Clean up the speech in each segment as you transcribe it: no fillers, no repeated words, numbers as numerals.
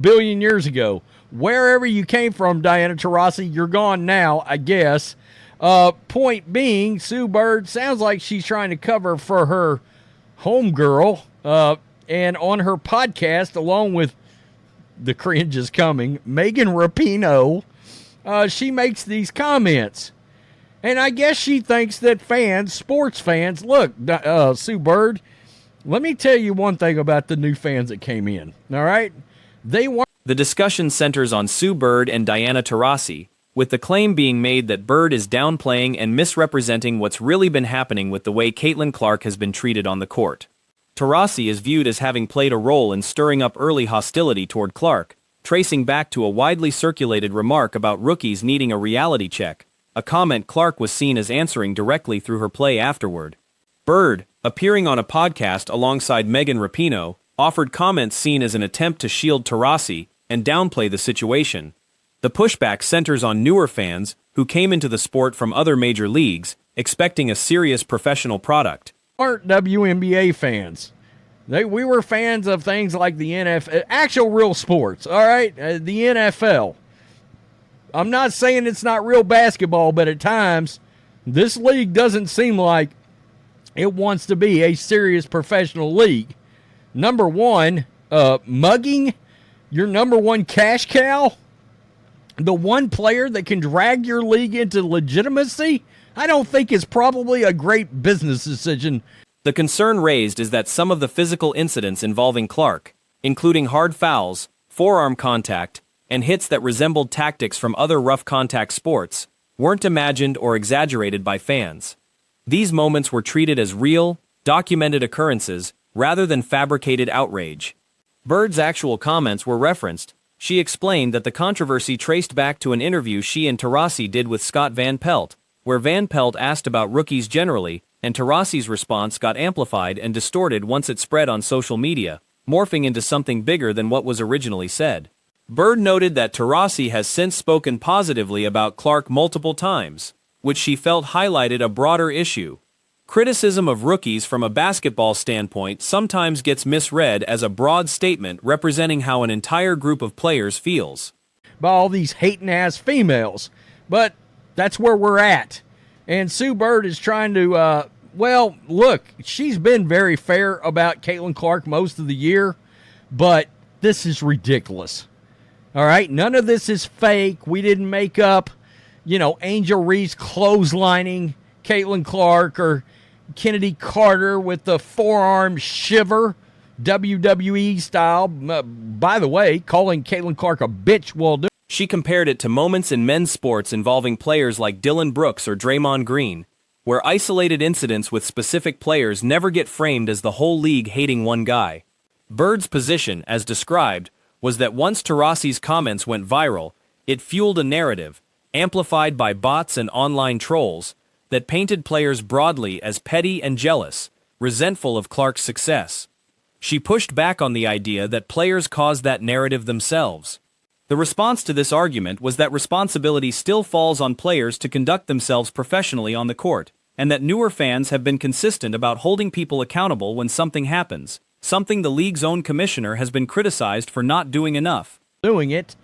billion years ago. Wherever you came from, Diana Taurasi, you're gone now, I guess. Point being, Sue Bird sounds like she's trying to cover for her homegirl. And on her podcast, along with the cringe is coming, Megan Rapinoe, she makes these comments. And I guess she thinks that fans, sports fans, look, Sue Bird, let me tell you one thing about the new fans that came in, all right? They weren't. The discussion centers on Sue Bird and Diana Taurasi, with the claim being made that Bird is downplaying and misrepresenting what's really been happening with the way Caitlin Clark has been treated on the court. Taurasi is viewed as having played a role in stirring up early hostility toward Clark, tracing back to a widely circulated remark about rookies needing a reality check, a comment Clark was seen as answering directly through her play afterward. Bird, appearing on a podcast alongside Megan Rapinoe, offered comments seen as an attempt to shield Taurasi and downplay the situation. The pushback centers on newer fans who came into the sport from other major leagues, expecting a serious professional product. Aren't WNBA fans. We were fans of things like the NFL, actual real sports, all right? The NFL. I'm not saying it's not real basketball, but at times, this league doesn't seem like it wants to be a serious professional league. Number one, mugging your number one cash cow, the one player that can drag your league into legitimacy, I don't think is probably a great business decision. The concern raised is that some of the physical incidents involving Clark, including hard fouls, forearm contact, and hits that resembled tactics from other rough contact sports, weren't imagined or exaggerated by fans. These moments were treated as real, documented occurrences rather than fabricated outrage. Bird's actual comments were referenced. She explained that the controversy traced back to an interview she and Taurasi did with Scott Van Pelt, where Van Pelt asked about rookies generally, and Taurasi's response got amplified and distorted once it spread on social media, morphing into something bigger than what was originally said. Bird noted that Taurasi has since spoken positively about Clark multiple times, which she felt highlighted a broader issue. Criticism of rookies from a basketball standpoint sometimes gets misread as a broad statement representing how an entire group of players feels. By all these hating-ass females. But that's where we're at. And Sue Bird is trying to, look, she's been very fair about Caitlin Clark most of the year, but this is ridiculous. All right? None of this is fake. We didn't make up, Angel Reese clotheslining Caitlin Clark or Kennedy Carter with the forearm shiver, WWE style. By the way, calling Caitlin Clark a bitch will do. She compared it to moments in men's sports involving players like Dylan Brooks or Draymond Green, where isolated incidents with specific players never get framed as the whole league hating one guy. Bird's position, as described, was that once Taurasi's comments went viral, it fueled a narrative, amplified by bots and online trolls, that painted players broadly as petty and jealous, resentful of Clark's success. She pushed back on the idea that players caused that narrative themselves. The response to this argument was that responsibility still falls on players to conduct themselves professionally on the court, and that newer fans have been consistent about holding people accountable when something happens, something the league's own commissioner has been criticized for not doing enough. Doing it.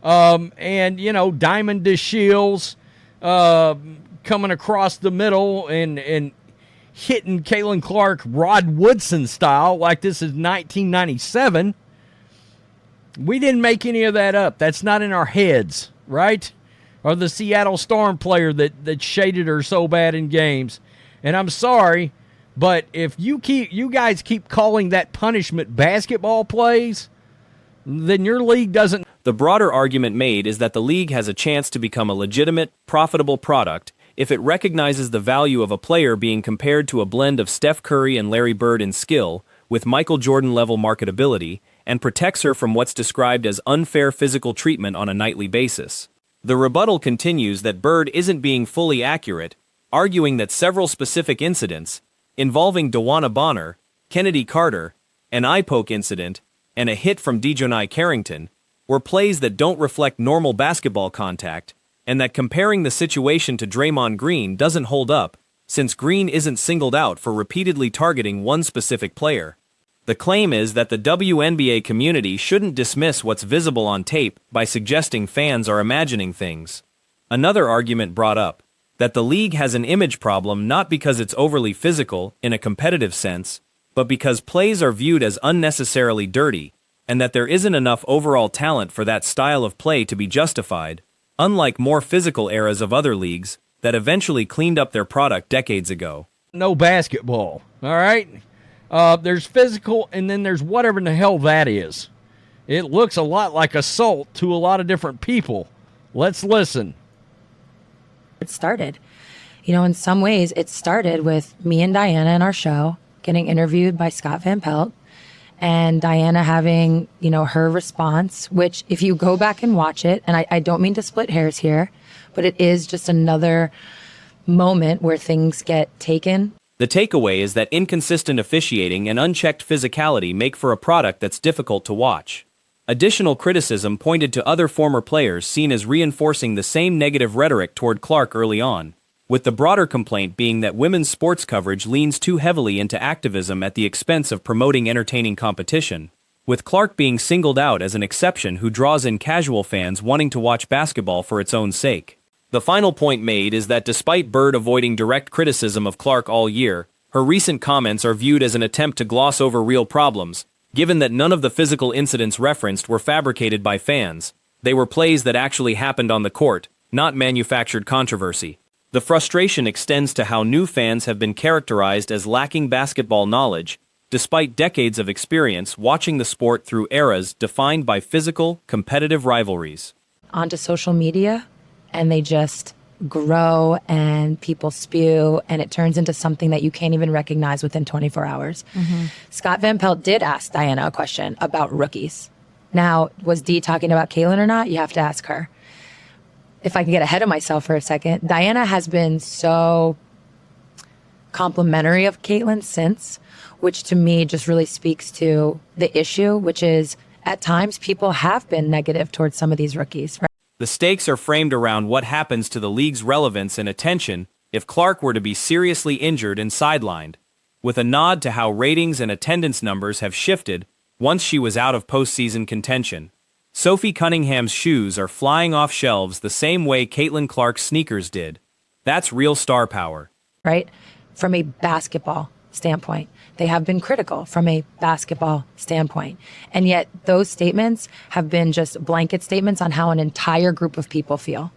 Diamond DeShields, coming across the middle and hitting Caitlin Clark Rod Woodson style like this is 1997. We didn't make any of that up. That's not in our heads, right? Or the Seattle Storm player that shaded her so bad in games. And I'm sorry, but if you guys keep calling that punishment basketball plays, then your league doesn't. The broader argument made is that the league has a chance to become a legitimate, profitable product if it recognizes the value of a player being compared to a blend of Steph Curry and Larry Bird in skill, with Michael Jordan-level marketability, and protects her from what's described as unfair physical treatment on a nightly basis. The rebuttal continues that Bird isn't being fully accurate, arguing that several specific incidents, involving DeWanna Bonner, Kennedy Carter, an eye poke incident, and a hit from Dejounte Carrington, were plays that don't reflect normal basketball contact, and that comparing the situation to Draymond Green doesn't hold up, since Green isn't singled out for repeatedly targeting one specific player. The claim is that the WNBA community shouldn't dismiss what's visible on tape by suggesting fans are imagining things. Another argument brought up, that the league has an image problem not because it's overly physical in a competitive sense, but because plays are viewed as unnecessarily dirty, and that there isn't enough overall talent for that style of play to be justified, unlike more physical eras of other leagues that eventually cleaned up their product decades ago. No basketball, all right? There's physical, and then there's whatever in the hell that is. It looks a lot like assault to a lot of different people. Let's listen. It started. In some ways, it started with me and Diana in our show getting interviewed by Scott Van Pelt, and Diana having, her response, which if you go back and watch it, and I don't mean to split hairs here, but it is just another moment where things get taken. The takeaway is that inconsistent officiating and unchecked physicality make for a product that's difficult to watch. Additional criticism pointed to other former players seen as reinforcing the same negative rhetoric toward Clark early on, with the broader complaint being that women's sports coverage leans too heavily into activism at the expense of promoting entertaining competition, with Clark being singled out as an exception who draws in casual fans wanting to watch basketball for its own sake. The final point made is that despite Bird avoiding direct criticism of Clark all year, her recent comments are viewed as an attempt to gloss over real problems, given that none of the physical incidents referenced were fabricated by fans. They were plays that actually happened on the court, not manufactured controversy. The frustration extends to how new fans have been characterized as lacking basketball knowledge, despite decades of experience watching the sport through eras defined by physical, competitive rivalries. Onto social media, and they just grow and people spew, and it turns into something that you can't even recognize within 24 hours. Scott Van Pelt did ask Diana a question about rookies. Now, was Dee talking about Caitlin or not? You have to ask her. If I can get ahead of myself for a second, Diana has been so complimentary of Caitlin since, which to me just really speaks to the issue, which is at times people have been negative towards some of these rookies. Right? The stakes are framed around what happens to the league's relevance and attention if Clark were to be seriously injured and sidelined, with a nod to how ratings and attendance numbers have shifted once she was out of postseason contention. Sophie Cunningham's shoes are flying off shelves the same way Caitlin Clark's sneakers did. That's real star power. Right? From a basketball standpoint. They have been critical from a basketball standpoint. And yet those statements have been just blanket statements on how an entire group of people feel.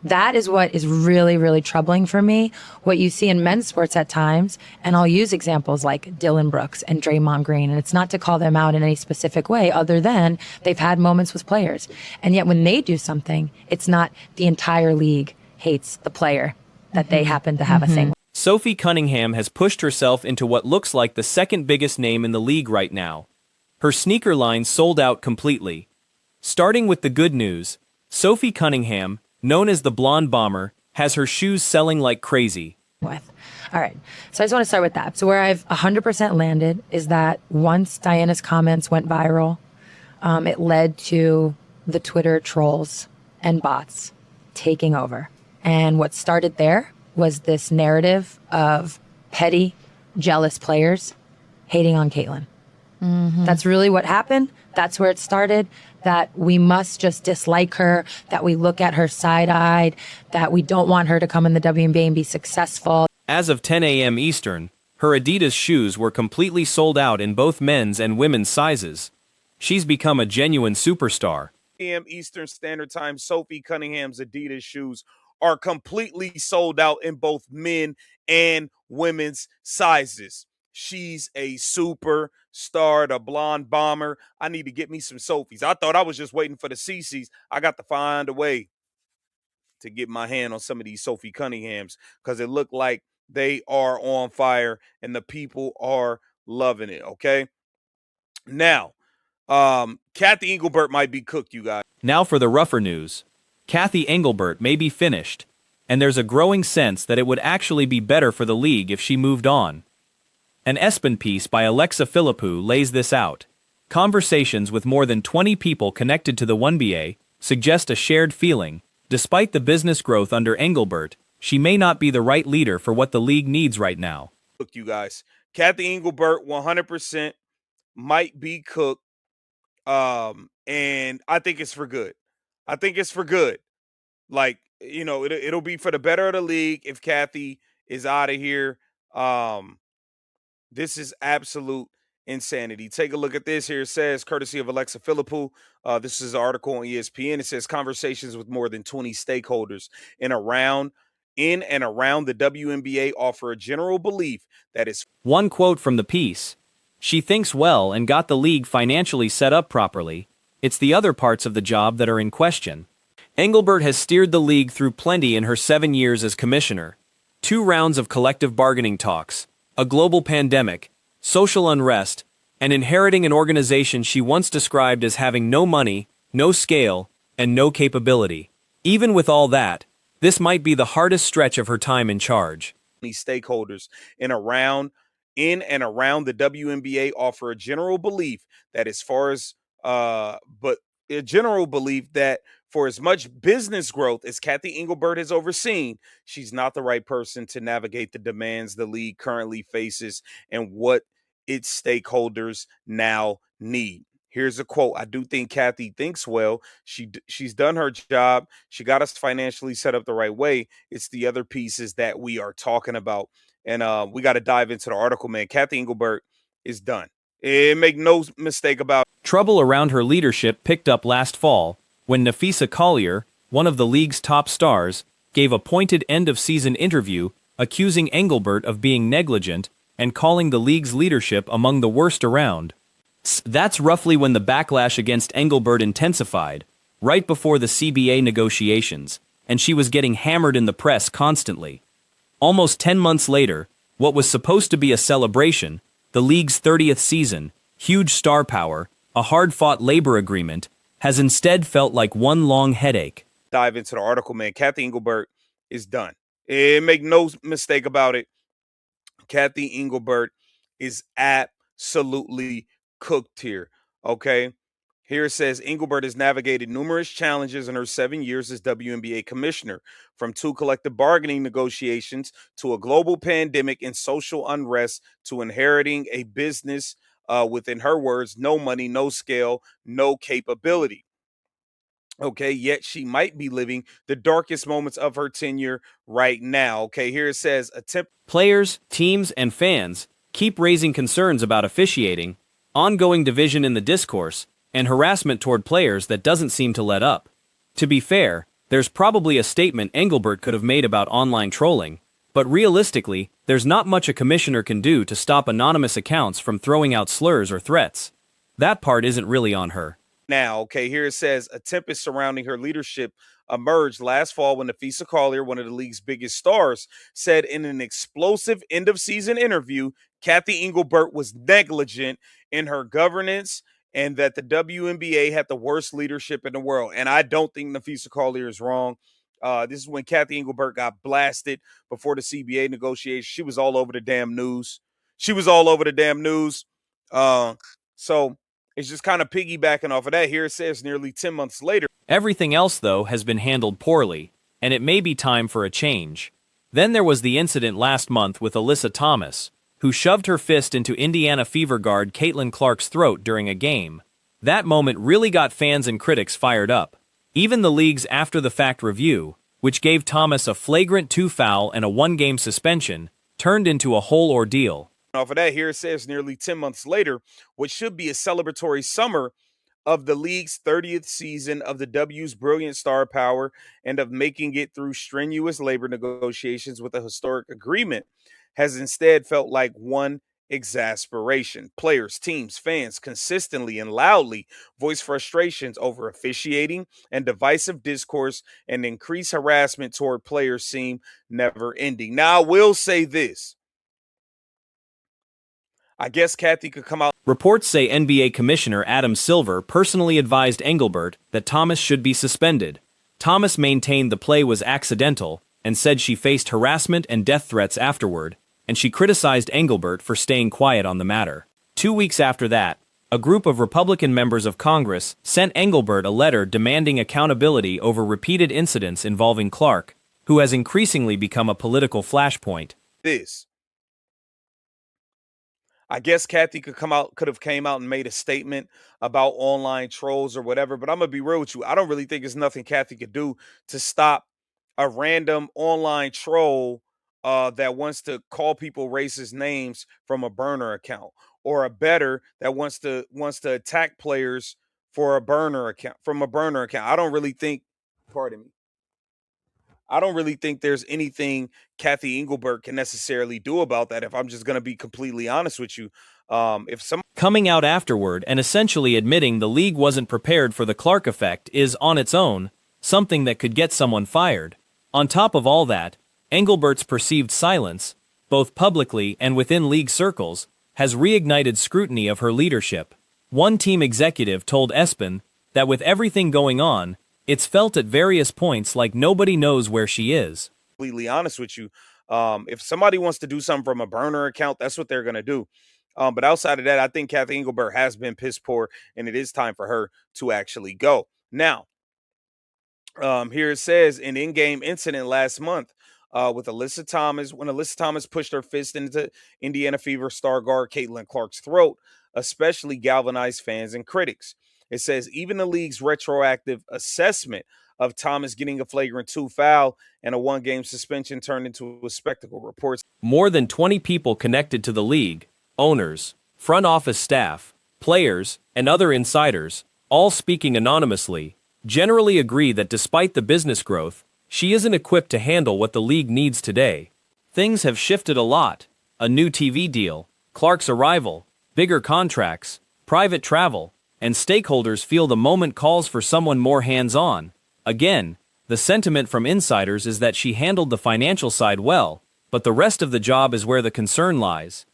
That is what is really, really troubling for me. What you see in men's sports at times, and I'll use examples like Dylan Brooks and Draymond Green, and it's not to call them out in any specific way other than they've had moments with players. And yet when they do something, it's not the entire league hates the player that they happen to have a thing with. Sophie Cunningham has pushed herself into what looks like the second biggest name in the league right now. Her sneaker line sold out completely. Starting with the good news, Sophie Cunningham, known as the Blonde Bomber, has her shoes selling like crazy. All right, so I just want to start with that. So where I've 100% landed is that once Diana's comments went viral, it led to the Twitter trolls and bots taking over. And what started there was this narrative of petty, jealous players hating on Caitlin. That's really what happened. That's where it started, that we must just dislike her, that we look at her side-eyed, that we don't want her to come in the WNBA and be successful. As of 10 a.m. Eastern, her Adidas shoes were completely sold out in both men's and women's sizes. She's become a genuine superstar. p.m. Eastern Standard Time, Sophie Cunningham's Adidas shoes are completely sold out in both men and women's sizes. She's a superstar, the Blonde Bomber. I need to get me some Sophies. I thought I was just waiting for the CCs. I got to find a way to get my hand on some of these Sophie Cunninghams because it looked like they are on fire and the people are loving it, okay? Now, Kathy Engelbert might be cooked, you guys. Now for the rougher news. Kathy Engelbert may be finished, and there's a growing sense that it would actually be better for the league if she moved on. An ESPN piece by Alexa Philippou lays this out. Conversations with more than 20 people connected to the WNBA suggest a shared feeling. Despite the business growth under Engelbert, she may not be the right leader for what the league needs right now. Look, you guys, Kathy Engelbert, 100%. might be cooked. And I think it's for good. I think it's for good. Like, it'll be for the better of the league if Kathy is out of here. This is absolute insanity. Take a look at this here. It says, courtesy of Alexa Philippou. This is an article on ESPN. It says conversations with more than 20 stakeholders in and around the WNBA offer a general belief that is. One quote from the piece: "She thinks well and got the league financially set up properly. It's the other parts of the job that are in question." Engelbert has steered the league through plenty in her 7 years as commissioner. 2 rounds of collective bargaining talks, a global pandemic, social unrest, and inheriting an organization she once described as having no money, no scale, and no capability. Even with all that, this might be the hardest stretch of her time in charge. Stakeholders in and around the WNBA offer a general belief that for as much business growth as Kathy Engelbert has overseen, she's not the right person to navigate the demands the league currently faces and what its stakeholders now need. Here's a quote. I do think Kathy thinks well. She's done her job. She got us financially set up the right way. It's the other pieces that we are talking about. And we got to dive into the article, man. Kathy Engelbert is done. Make no mistake about it. Trouble around her leadership picked up last fall when Nafisa Collier, one of the league's top stars, gave a pointed end-of-season interview accusing Engelbert of being negligent and calling the league's leadership among the worst around. That's roughly when the backlash against Engelbert intensified, right before the CBA negotiations, and she was getting hammered in the press constantly. Almost 10 months later, what was supposed to be a celebration, the league's 30th season, huge star power, a hard-fought labor agreement, has instead felt like one long headache. Dive into the article, man. Kathy Engelbert is done. Make no mistake about it. Kathy Engelbert is absolutely cooked here. Okay. Here it says Engelbert has navigated numerous challenges in her 7 years as WNBA commissioner, from 2 collective bargaining negotiations to a global pandemic and social unrest to inheriting a business within her words, no money, no scale, no capability. Okay, yet she might be living the darkest moments of her tenure right now. Okay, here it says Players, teams, and fans keep raising concerns about officiating, ongoing division in the discourse, and harassment toward players that doesn't seem to let up. To be fair, there's probably a statement Engelbert could have made about online trolling, but realistically, there's not much a commissioner can do to stop anonymous accounts from throwing out slurs or threats. That part isn't really on her. Now, okay, here it says a tempest surrounding her leadership emerged last fall when Nafisa Collier, one of the league's biggest stars, said in an explosive end-of-season interview, Kathy Engelbert was negligent in her governance and that the WNBA had the worst leadership in the world. And I don't think Nafisa Collier is wrong. This is when Kathy Engelbert got blasted before the CBA negotiations. She was all over the damn news. So it's just kind of piggybacking off of that. Here it says nearly 10 months later. Everything else, though, has been handled poorly, and it may be time for a change. Then there was the incident last month with Alyssa Thomas, who shoved her fist into Indiana Fever guard Caitlin Clark's throat during a game. That moment really got fans and critics fired up. Even the league's after-the-fact review, which gave Thomas a flagrant 2 foul and a 1-game suspension, turned into a whole ordeal. Off of that, here it says nearly 10 months later, what should be a celebratory summer of the league's 30th season of the W's brilliant star power and of making it through strenuous labor negotiations with a historic agreement has instead felt like one exasperation. Players, teams, fans consistently and loudly voice frustrations over officiating and divisive discourse, and increased harassment toward players seem never ending. Now, I will say this. I guess Kathy could come out. Reports say NBA Commissioner Adam Silver personally advised Engelbert that Thomas should be suspended. Thomas maintained the play was accidental and said she faced harassment and death threats afterward, and she criticized Engelbert for staying quiet on the matter. 2 weeks after that, a group of Republican members of Congress sent Engelbert a letter demanding accountability over repeated incidents involving Clark, who has increasingly become a political flashpoint. I guess Kathy could have came out and made a statement about online trolls or whatever. But I'm gonna be real with you. I don't really think there's nothing Kathy could do to stop a random online troll that wants to call people racist names from a burner account, or a better that wants to attack players for a burner account from a burner account. I don't really think. Pardon me. I don't really think there's anything Kathy Engelbert can necessarily do about that. If I'm just going to be completely honest with you, if some Coming out afterward and essentially admitting the league wasn't prepared for the Clark effect is, on its own, something that could get someone fired. On top of all that, Engelbert's perceived silence, both publicly and within league circles, has reignited scrutiny of her leadership. One team executive told ESPN that with everything going on, it's felt at various points like nobody knows where she is. completely honest with you, if somebody wants to do something from a burner account, that's what they're going to do. But outside of that, I think Kathy Engelbert has been piss poor, and it is time for her to actually go. Now, here it says an in-game incident last month with Alyssa Thomas, when Alyssa Thomas pushed her fist into Indiana Fever star guard Caitlin Clark's throat, especially galvanized fans and critics. It says even the league's retroactive assessment of Thomas getting a flagrant 2 foul and a 1-game suspension turned into a spectacle. Reports More than 20 people connected to the league, owners, front office staff, players, and other insiders, all speaking anonymously, generally agree that despite the business growth, she isn't equipped to handle what the league needs today. Things have shifted a lot. A new TV deal, Clark's arrival, bigger contracts, private travel, and stakeholders feel the moment calls for someone more hands-on. Again, the sentiment from insiders is that she handled the financial side well, but the rest of the job is where the concern lies.